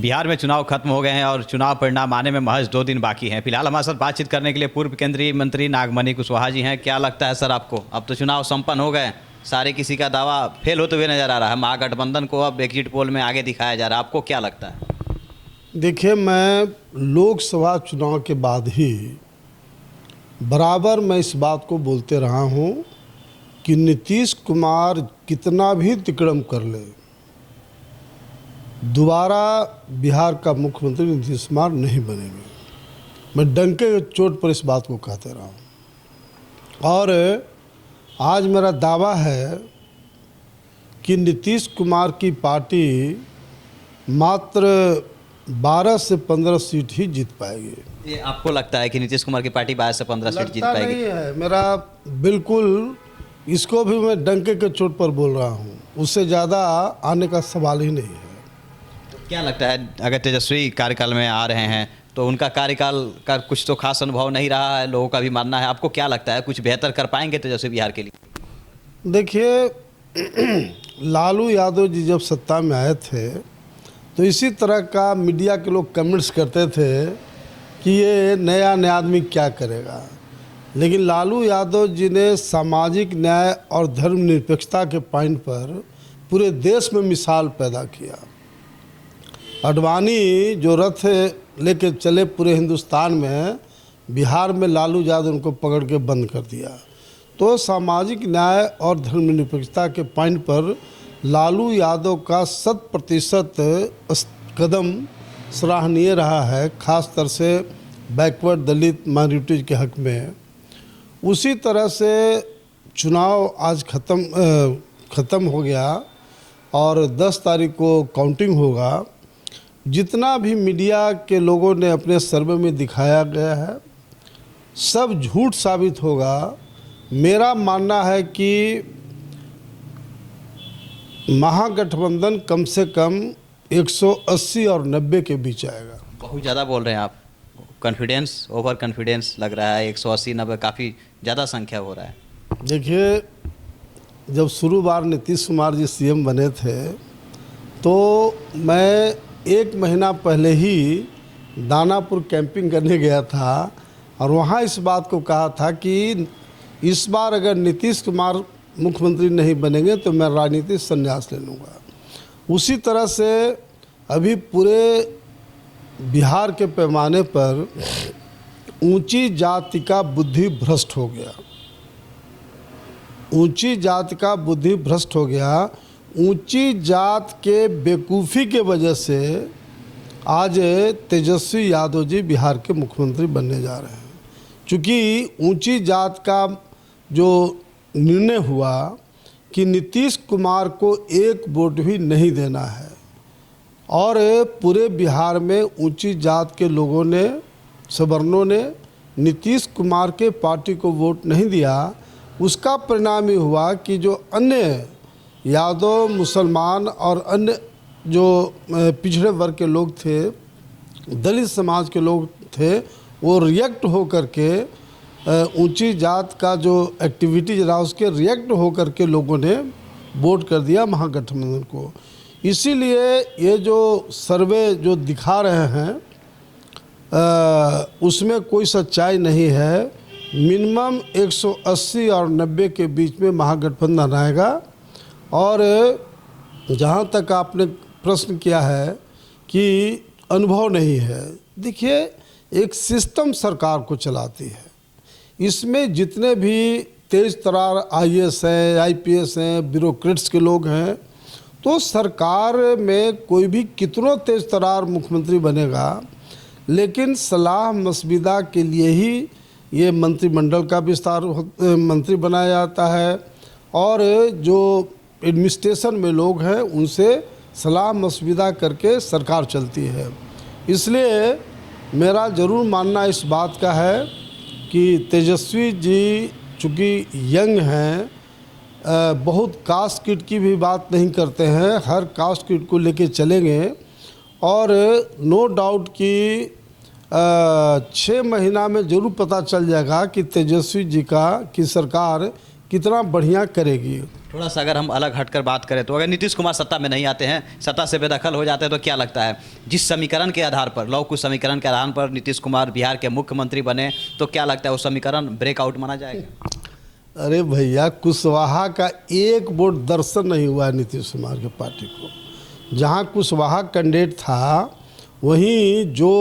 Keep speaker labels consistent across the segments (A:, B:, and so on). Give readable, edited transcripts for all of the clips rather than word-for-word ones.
A: बिहार में चुनाव खत्म हो गए हैं और चुनाव परिणाम आने में महज 2 दिन बाकी हैं। फिलहाल हमारे साथ बातचीत करने के लिए पूर्व केंद्रीय मंत्री नागमणि कुशवाहा जी हैं। क्या लगता है सर आपको, अब तो चुनाव संपन्न हो गए, सारे किसी का दावा फेल होते हुए नजर आ रहा है, महागठबंधन को अब एग्जिट पोल में आगे दिखाया जा रहा है, आपको क्या लगता है?
B: देखिए, मैं लोकसभा चुनाव के बाद ही बराबर मैं इस बात को बोलते रहा हूँ कि नीतीश कुमार कितना भी तिकड़म कर ले, दोबारा बिहार का मुख्यमंत्री नीतीश कुमार नहीं बनेंगे। मैं डंके के चोट पर इस बात को कहते रहा हूँ और आज मेरा दावा है कि नीतीश कुमार की पार्टी मात्र 12 से 15 सीट ही जीत पाएगी।
A: ये आपको लगता है कि नीतीश कुमार की पार्टी 12 से 15 सीट जीत पाएगी?
B: नहीं है मेरा, बिल्कुल, इसको भी मैं डंके के चोट पर बोल रहा हूँ, उससे ज़्यादा आने का सवाल ही नहीं है।
A: क्या लगता है, अगर तेजस्वी कार्यकाल में आ रहे हैं तो उनका कार्यकाल का कुछ तो खास अनुभव नहीं रहा है, लोगों का भी मानना है, आपको क्या लगता है कुछ बेहतर कर पाएंगे तेजस्वी बिहार के लिए?
B: देखिए, लालू यादव जी जब सत्ता में आए थे तो इसी तरह का मीडिया के लोग कमेंट्स करते थे कि ये नया आदमी क्या करेगा, लेकिन लालू यादव जी ने सामाजिक न्याय और धर्मनिरपेक्षता के पॉइंट पर पूरे देश में मिसाल पैदा किया। अडवाणी जो रथ लेके चले पूरे हिंदुस्तान में, बिहार में लालू यादव उनको पकड़ के बंद कर दिया। तो सामाजिक न्याय और धर्मनिरपेक्षता के पॉइंट पर लालू यादव का 100% कदम सराहनीय रहा है, खास तरह से बैकवर्ड दलित माइनॉरिटीज के हक में। उसी तरह से चुनाव आज ख़त्म हो गया और 10 तारीख को काउंटिंग होगा। जितना भी मीडिया के लोगों ने अपने सर्वे में दिखाया गया है सब झूठ साबित होगा। मेरा मानना है कि महागठबंधन कम से कम 180 और 90 के बीच आएगा।
A: बहुत ज़्यादा बोल रहे हैं आप, कॉन्फिडेंस, ओवर कॉन्फिडेंस लग रहा है। 180-90 काफ़ी ज़्यादा संख्या हो रहा है।
B: देखिए, जब शुरू बार नीतीश कुमार जी सीएम बने थे तो मैं 1 महीना पहले ही दानापुर कैंपिंग करने गया था और वहाँ इस बात को कहा था कि इस बार अगर नीतीश कुमार मुख्यमंत्री नहीं बनेंगे तो मैं राजनीति संन्यास ले लूँगा। उसी तरह से अभी पूरे बिहार के पैमाने पर ऊंची जाति का बुद्धि भ्रष्ट हो गया, ऊंची जाति का बुद्धि भ्रष्ट हो गया। ऊंची जात के बेवकूफ़ी के वजह से आज तेजस्वी यादव जी बिहार के मुख्यमंत्री बनने जा रहे हैं। क्योंकि ऊंची जात का जो निर्णय हुआ कि नीतीश कुमार को 1 वोट भी नहीं देना है और पूरे बिहार में ऊंची जात के लोगों ने, सवर्णों ने नीतीश कुमार के पार्टी को वोट नहीं दिया। उसका परिणाम ये हुआ कि जो अन्य यादव, मुसलमान और अन्य जो पिछड़े वर्ग के लोग थे, दलित समाज के लोग थे, वो रिएक्ट हो करके ऊंची जात का जो एक्टिविटीज रहा उसके रिएक्ट हो करके लोगों ने वोट कर दिया महागठबंधन को। इसीलिए ये जो सर्वे जो दिखा रहे हैं उसमें कोई सच्चाई नहीं है। मिनिमम 180 और 90 के बीच में महागठबंधन आएगा। और जहाँ तक आपने प्रश्न किया है कि अनुभव नहीं है, देखिए, एक सिस्टम सरकार को चलाती है, इसमें जितने भी तेज तरार IAS हैं, IPS हैं, ब्यूरोक्रेट्स के लोग हैं, तो सरकार में कोई भी कितनों तेज तरार मुख्यमंत्री बनेगा, लेकिन सलाह मशविरा के लिए ही ये मंत्रिमंडल का विस्तार मंत्री बनाया जाता है और जो एडमिनिस्ट्रेशन में लोग हैं उनसे सलाह मशविरा करके सरकार चलती है। इसलिए मेरा ज़रूर मानना इस बात का है कि तेजस्वी जी चूँकि यंग हैं, बहुत कास्ट किट की भी बात नहीं करते हैं, हर कास्ट किट को लेके चलेंगे और नो डाउट कि 6 महीना में ज़रूर पता चल जाएगा कि तेजस्वी जी की सरकार कितना बढ़िया करेगी।
A: थोड़ा सा अगर हम अलग हटकर बात करें तो अगर नीतीश कुमार सत्ता में नहीं आते हैं, सत्ता से बेदखल हो जाते हैं, तो क्या लगता है जिस समीकरण के आधार पर, लौह कुश समीकरण के आधार पर नीतीश कुमार बिहार के मुख्यमंत्री बने, तो क्या लगता है वो समीकरण ब्रेकआउट माना जाएगा?
B: अरे भैया, कुशवाहा का एक वोट दर्शन नहीं हुआ है नीतीश कुमार की पार्टी को। जहाँ कुशवाहा कैंडिडेट था वहीं जो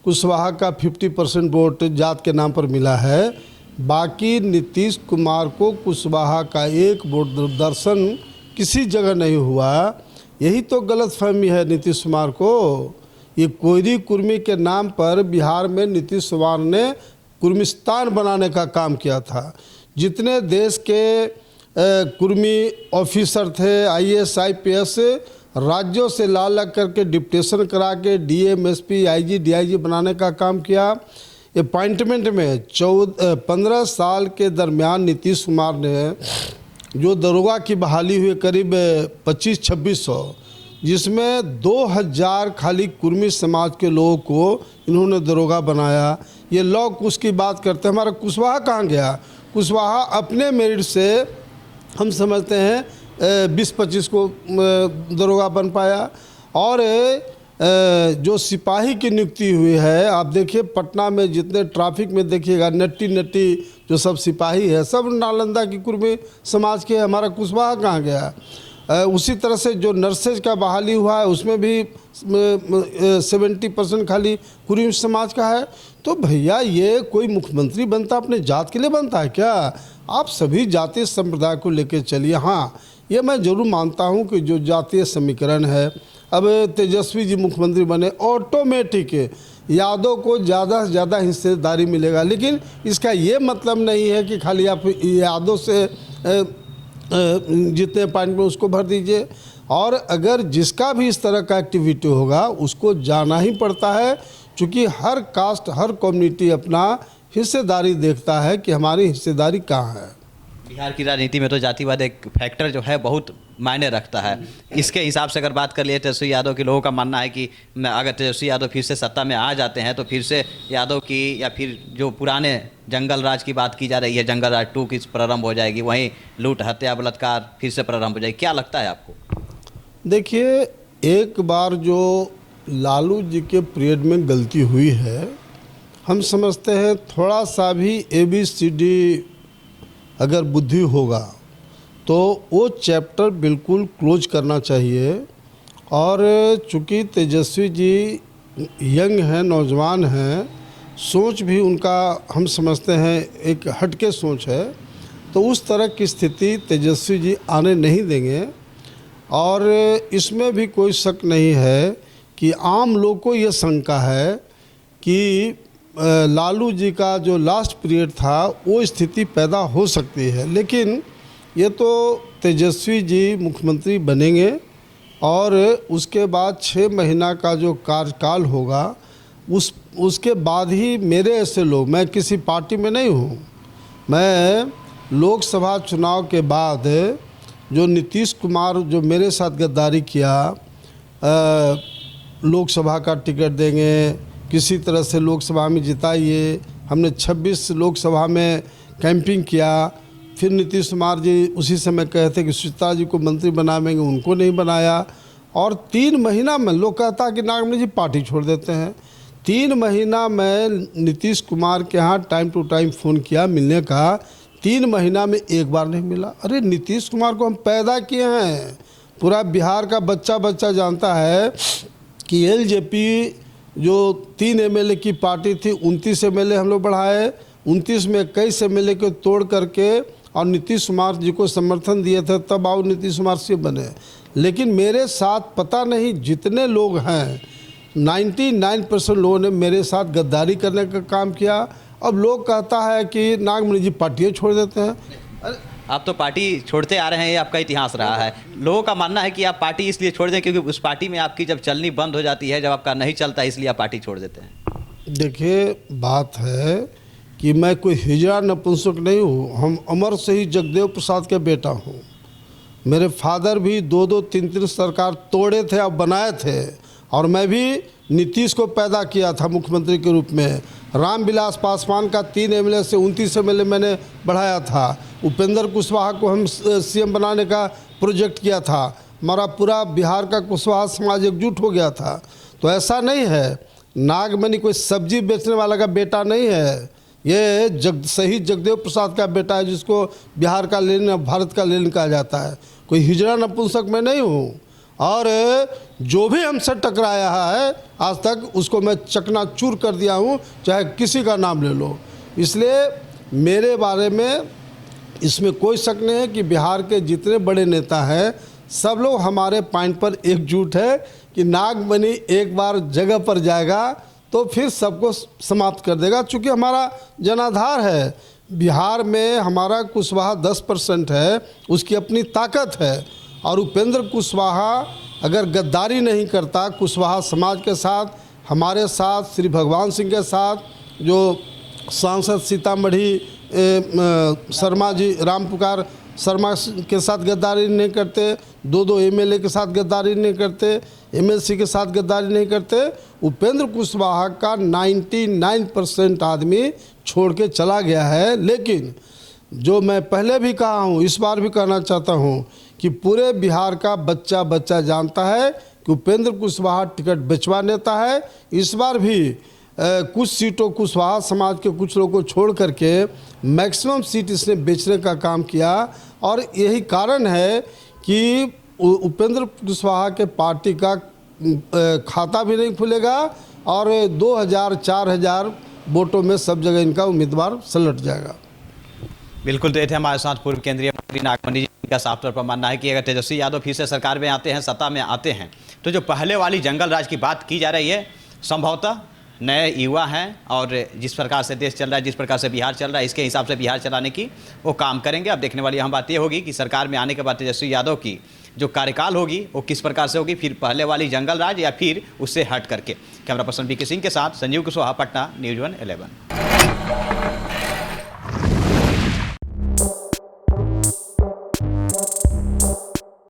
B: कुशवाहा का 50% वोट जात के नाम पर मिला है, बाकी नीतीश कुमार को कुशवाहा का एक वोट दर्शन किसी जगह नहीं हुआ। यही तो गलतफहमी है नीतीश कुमार को। ये कोयरी कुर्मी के नाम पर बिहार में नीतीश कुमार ने कुर्मिस्तान बनाने का काम किया था। जितने देश के कुर्मी ऑफिसर थे, IAS IPS, राज्यों से ला करके डिप्टेशन करा के DM SP IG DIG बनाने का काम किया। अपॉइंटमेंट में 15 साल के दरमियान नीतीश कुमार ने जो दरोगा की बहाली हुई करीब 2500-2600, जिसमें 2000 खाली कुर्मी समाज के लोगों को इन्होंने दरोगा बनाया। ये लोग उसकी बात करते हैं, हमारा कुशवाहा कहाँ गया? कुशवाहा अपने मेरिट से हम समझते हैं 20-25 को दरोगा बन पाया। और जो सिपाही की नियुक्ति हुई है, आप देखिए पटना में जितने ट्रैफिक में देखिएगा नट्टी जो सब सिपाही है, सब नालंदा की कुर्मी समाज के। हमारा कुशवाहा कहाँ गया? उसी तरह से जो नर्सेज का बहाली हुआ है उसमें भी 70% खाली कुर्मी समाज का है। तो भैया, ये कोई मुख्यमंत्री बनता अपने जात के लिए बनता है क्या? आप सभी जातीय संप्रदाय को लेकर चलिए। हाँ, ये मैं जरूर मानता हूँ कि जो जातीय समीकरण है, अब तेजस्वी जी मुख्यमंत्री बने, ऑटोमेटिक यादव को ज़्यादा से ज़्यादा हिस्सेदारी मिलेगा। लेकिन इसका ये मतलब नहीं है कि खाली आप यादव से जितने पॉइंट में उसको भर दीजिए। और अगर जिसका भी इस तरह का एक्टिविटी होगा उसको जाना ही पड़ता है, क्योंकि हर कास्ट, हर कम्युनिटी अपना हिस्सेदारी देखता है कि हमारी हिस्सेदारी कहाँ है।
A: बिहार की राजनीति में तो जातिवाद एक फैक्टर जो है बहुत मायने रखता है। इसके हिसाब से अगर बात कर लिए, तेजस्वी यादव के लोगों का मानना है कि अगर तेजस्वी यादव फिर से सत्ता में आ जाते हैं तो फिर से यादव की, या फिर जो पुराने जंगल राज की बात की जा रही है, जंगल राज 2 की प्रारंभ हो जाएगी, वहीं लूट हत्या बलात्कार फिर से प्रारंभ हो जाएगी। क्या लगता है आपको?
B: देखिए, एक बार जो लालू जी के पीरियड में गलती हुई है, हम समझते हैं थोड़ा सा भी ABCD अगर बुद्धि होगा तो वो चैप्टर बिल्कुल क्लोज करना चाहिए। और चूँकि तेजस्वी जी यंग हैं, नौजवान हैं, सोच भी उनका हम समझते हैं एक हटके सोच है, तो उस तरह की स्थिति तेजस्वी जी आने नहीं देंगे। और इसमें भी कोई शक नहीं है कि आम लोग को ये शंका है कि लालू जी का जो लास्ट पीरियड था वो स्थिति पैदा हो सकती है। लेकिन ये तो तेजस्वी जी मुख्यमंत्री बनेंगे और उसके बाद 6 महीना का जो कार्यकाल होगा उसके बाद ही मेरे ऐसे लोग, मैं किसी पार्टी में नहीं हूँ, मैं लोकसभा चुनाव के बाद जो नीतीश कुमार जो मेरे साथ गद्दारी किया, लोकसभा का टिकट देंगे, किसी तरह से लोकसभा में जिताइए, हमने 26 लोकसभा में कैंपिंग किया। फिर नीतीश कुमार जी उसी समय कहे थे कि सुचित्रा जी को मंत्री बनाएंगे, उनको नहीं बनाया। और 3 महीना में लोग कहता कि नागमणि जी पार्टी छोड़ देते हैं। 3 महीना में नीतीश कुमार के यहाँ टाइम टू टाइम फ़ोन किया मिलने का, 3 महीना में एक बार नहीं मिला। अरे नीतीश कुमार को हम पैदा किए हैं, पूरा बिहार का बच्चा जानता है कि LJP जो 3 MLA की पार्टी थी, 29 MLA हम लोग बढ़ाए, 29 में 21 MLA को तोड़ करके और नीतीश कुमार जी को समर्थन दिए थे, तब आओ नीतीश कुमार से बने। लेकिन मेरे साथ पता नहीं जितने लोग हैं, 99% लोगों ने मेरे साथ गद्दारी करने का काम किया। अब लोग कहता है कि नागमणि जी पार्टियाँ छोड़ देते हैं।
A: आप तो पार्टी छोड़ते आ रहे हैं, ये आपका इतिहास रहा है। लोगों का मानना है कि आप पार्टी इसलिए छोड़ दें क्योंकि उस पार्टी में आपकी जब चलनी बंद हो जाती है, जब आपका नहीं चलता, इसलिए आप पार्टी छोड़ देते हैं।
B: देखिए, बात है कि मैं कोई हिजड़ा नपुंसक नहीं हूँ, हम अमर से ही जगदेव प्रसाद के बेटा हूँ। मेरे फादर भी 2-2, 3-3 सरकार तोड़े थे और बनाए थे, और मैं भी नीतीश को पैदा किया था मुख्यमंत्री के रूप में। रामविलास पासवान का 3 MLA से 29 MLA मैंने बढ़ाया था। उपेंद्र कुशवाहा को हम सीएम बनाने का प्रोजेक्ट किया था, हमारा पूरा बिहार का कुशवाहा समाज एकजुट हो गया था। तो ऐसा नहीं है, नागमणि कोई सब्जी बेचने वाला का बेटा नहीं है, ये शहीद जगदेव प्रसाद का बेटा है, जिसको बिहार का लेनिन, भारत का लेनिन कहा जाता है। कोई हिजड़ा नपुंसक मैं नहीं हूँ, और जो भी हमसे टकराया है आज तक उसको मैं चकनाचूर कर दिया हूँ, चाहे किसी का नाम ले लो। इसलिए मेरे बारे में इसमें कोई शक नहीं है कि बिहार के जितने बड़े नेता हैं सब लोग हमारे पॉइंट पर एकजुट है कि नागमणि एक बार जगह पर जाएगा तो फिर सबको समाप्त कर देगा। चूँकि हमारा जनाधार है, बिहार में हमारा कुशवाहा 10% है, उसकी अपनी ताकत है। और उपेंद्र कुशवाहा अगर गद्दारी नहीं करता कुशवाहा समाज के साथ, हमारे साथ, श्री भगवान सिंह के साथ, जो सांसद सीतामढ़ी शर्मा जी, राम पुकार शर्मा के साथ गद्दारी नहीं करते, दो एमएलए के साथ गद्दारी नहीं करते, एमएलसी के साथ गद्दारी नहीं करते, उपेंद्र कुशवाहा का 99% आदमी छोड़ के चला गया है। लेकिन जो मैं पहले भी कहा हूँ, इस बार भी कहना चाहता हूँ कि पूरे बिहार का बच्चा बच्चा जानता है कि उपेंद्र कुशवाहा टिकट बेचवा नेता है। इस बार भी कुछ सीटों कुशवाहा समाज के कुछ लोगों को छोड़ करके मैक्सिमम सीट इसने बेचने का काम किया, और यही कारण है कि उपेंद्र कुशवाहा के पार्टी का खाता भी नहीं खुलेगा और 2000-4000 वोटों में सब जगह इनका उम्मीदवार सलट जाएगा।
A: बिल्कुल, तो ये थे हमारे साथ पूर्व केंद्रीय मंत्री नागमणि जी का साफ तौर पर मानना है कि अगर तेजस्वी यादव फिर से सरकार में आते हैं, सत्ता में आते हैं, तो जो पहले वाली जंगल राज की बात की जा रही है, संभवतः नए युवा हैं और जिस प्रकार से देश चल रहा है, जिस प्रकार से बिहार चल रहा है, इसके हिसाब से बिहार चलाने की वो काम करेंगे। अब देखने वाली हम बात ये होगी कि सरकार में आने के बाद तेजस्वी यादव की जो कार्यकाल होगी वो किस प्रकार से होगी, फिर पहले वाली जंगल राज या फिर उससे हट करके। कैमरा पर्सन बीके सिंह के साथ संजीव कुशवाहा, पटना, न्यूज़ 1 11।